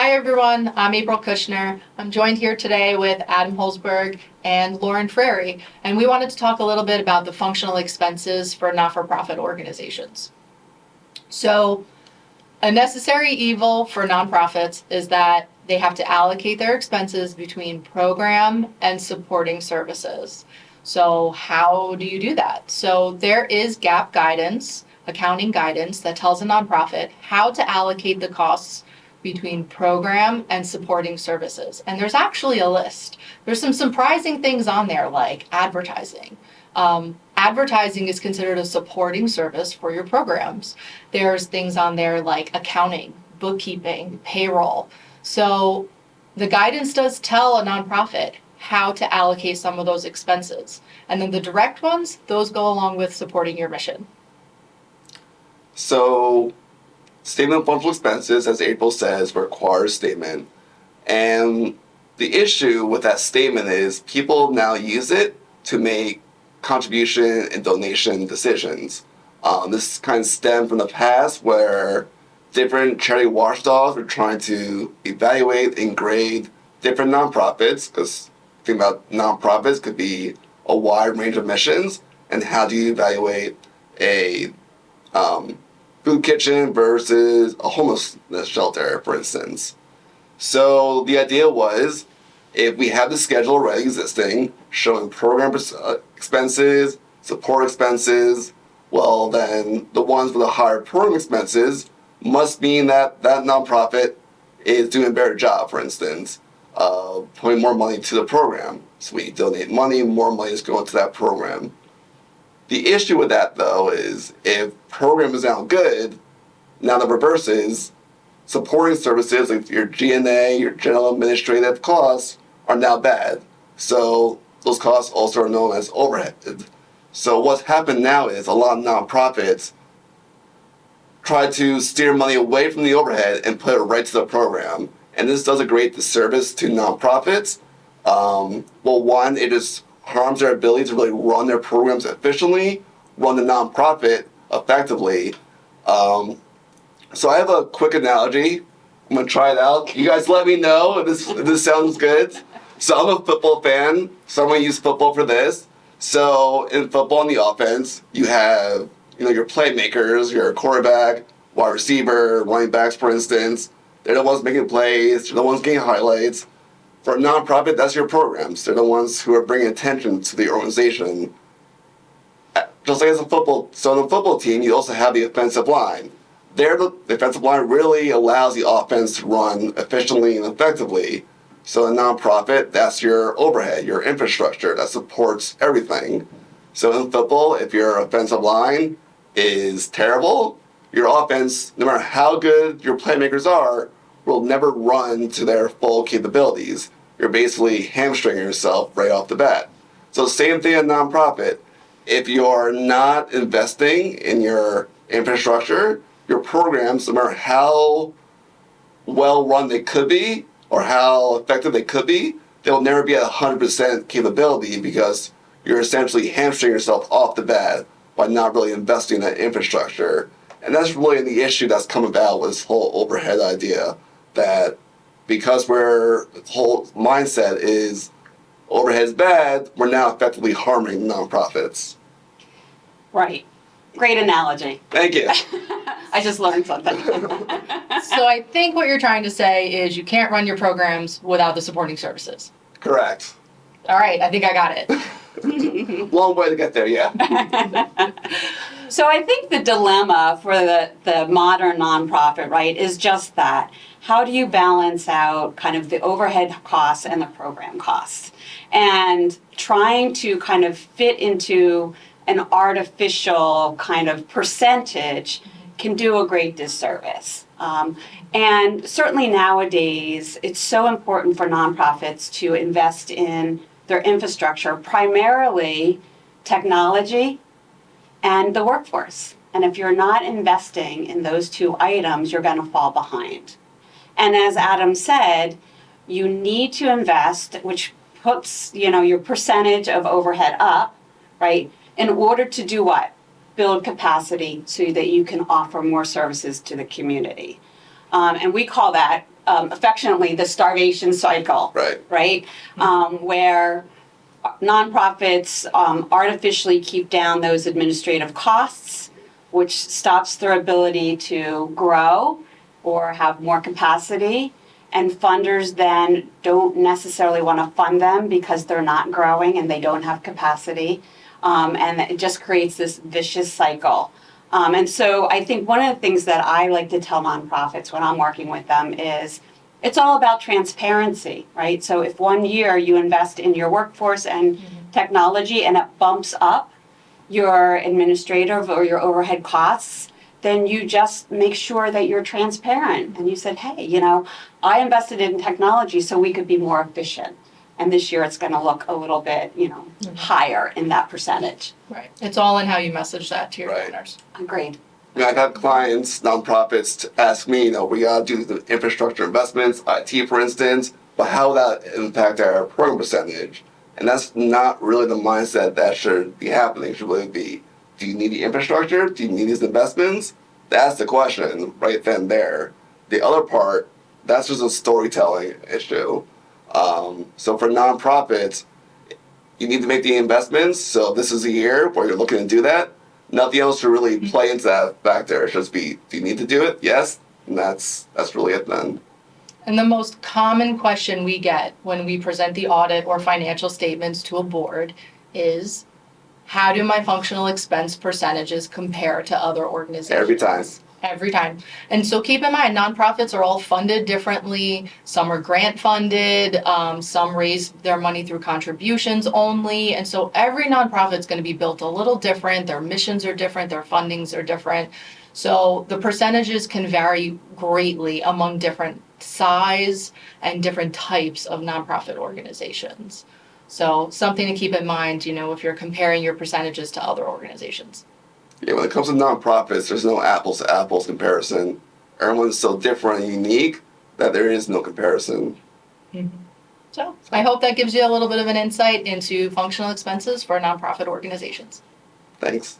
Hi everyone, I'm April Kushner. I'm joined here today with Adam Holzberg and Lauren Frary, and we wanted to talk a little bit about the functional expenses for not-for-profit organizations. So, a necessary evil for nonprofits is that they have to allocate their expenses between program and supporting services. So how do you do that? So there is GAAP guidance, accounting guidance, that tells a nonprofit how to allocate the costs between program and supporting services. And there's actually a list. There's some surprising things on there like advertising. Advertising is considered a supporting service for your programs. There's things on there like accounting, bookkeeping, payroll. So the guidance does tell a nonprofit how to allocate some of those expenses. And then the direct ones, those go along with supporting your mission. So, statement of functional expenses, as April says, requires statement. And the issue with that statement is people now use it to make contribution and donation decisions. This kind of stemmed from the past where different charity watchdogs were trying to evaluate and grade different nonprofits, because the thing about nonprofits could be a wide range of missions, and how do you evaluate a food kitchen versus a homelessness shelter, for instance. So the idea was, if we have the schedule already existing, showing program expenses, support expenses, well then the ones with the higher program expenses must mean that that nonprofit is doing a better job, for instance, putting more money to the program. So we donate money, more money is going to that program. The issue with that, though, is if program is now good, now the reverse is supporting services like your G&A, your general administrative costs, are now bad. So those costs also are known as overhead. So what's happened now is a lot of nonprofits try to steer money away from the overhead and put it right to the program. And this does a great disservice to nonprofits. Well, one, it just harms their ability to really run their programs efficiently, run the nonprofit effectively. So I have a quick analogy. I'm going to try it out. You guys let me know if this sounds good. So I'm a football fan, so I'm going to use football for this. So in football, in the offense, you have your playmakers, your quarterback, wide receiver, running backs, for instance. They're the ones making plays. They're the ones getting highlights. For a nonprofit, that's your programs. They're the ones who are bringing attention to the organization. Just like as a football, so in a football team, you also have the offensive line. The offensive line really allows the offense to run efficiently and effectively. So a nonprofit, that's your overhead, your infrastructure that supports everything. So in football, if your offensive line is terrible, your offense, no matter how good your playmakers are, will never run to their full capabilities. You're basically hamstringing yourself right off the bat. So same thing in nonprofit. If you're not investing in your infrastructure, your programs, no matter how well run they could be or how effective they could be, they'll never be at 100% capability because you're essentially hamstringing yourself off the bat by not really investing in that infrastructure. And that's really the issue that's come about with this whole overhead idea, that because the whole mindset is overhead is bad, we're now effectively harming nonprofits. Right. Great analogy. Thank you. I just learned something. So I think what you're trying to say is you can't run your programs without the supporting services. Correct. All right, I think I got it. Long way to get there, yeah. So I think the dilemma for the modern nonprofit, right, is just that. How do you balance out kind of the overhead costs and the program costs? And trying to kind of fit into an artificial kind of percentage can do a great disservice. And certainly nowadays, it's so important for nonprofits to invest in their infrastructure, primarily technology and the workforce. And if you're not investing in those two items, you're going to fall behind. And as Adam said, you need to invest, which puts, your percentage of overhead up, right, in order to do what? Build capacity so that you can offer more services to the community. And we call that affectionately the starvation cycle. Right. Right? Where nonprofits artificially keep down those administrative costs, which stops their ability to grow or have more capacity. And funders then don't necessarily want to fund them because they're not growing and they don't have capacity. And it just creates this vicious cycle. And so I think one of the things that I like to tell nonprofits when I'm working with them is it's all about transparency, right? So if one year you invest in your workforce and technology and it bumps up your administrative or your overhead costs, then you just make sure that you're transparent. And you said, hey, I invested in technology so we could be more efficient. And this year it's going to look a little bit, higher in that percentage. Right. It's all in how you message that to your Right. donors. Agreed. I've had clients, nonprofits, to ask me, we gotta do the infrastructure investments, IT for instance, but how would that impact our program percentage? And that's not really the mindset that should be happening. It should really be, do you need the infrastructure? Do you need these investments? That's the question right then there. The other part, that's just a storytelling issue. So for nonprofits, you need to make the investments. So this is a year where you're looking to do that. Nothing else should really play into that factor. It should just be, do you need to do it? Yes. And that's really it then. And the most common question we get when we present the audit or financial statements to a board is, how do my functional expense percentages compare to other organizations? Every time. Every time. And so keep in mind, nonprofits are all funded differently. Some are grant funded, some raise their money through contributions only. And so every nonprofit is going to be built a little different. Their missions are different, their fundings are different. So the percentages can vary greatly among different size and different types of nonprofit organizations. So something to keep in mind, if you're comparing your percentages to other organizations. Yeah, when it comes to nonprofits, there's no apples to apples comparison. Everyone's so different and unique that there is no comparison. So I hope that gives you a little bit of an insight into functional expenses for nonprofit organizations. Thanks.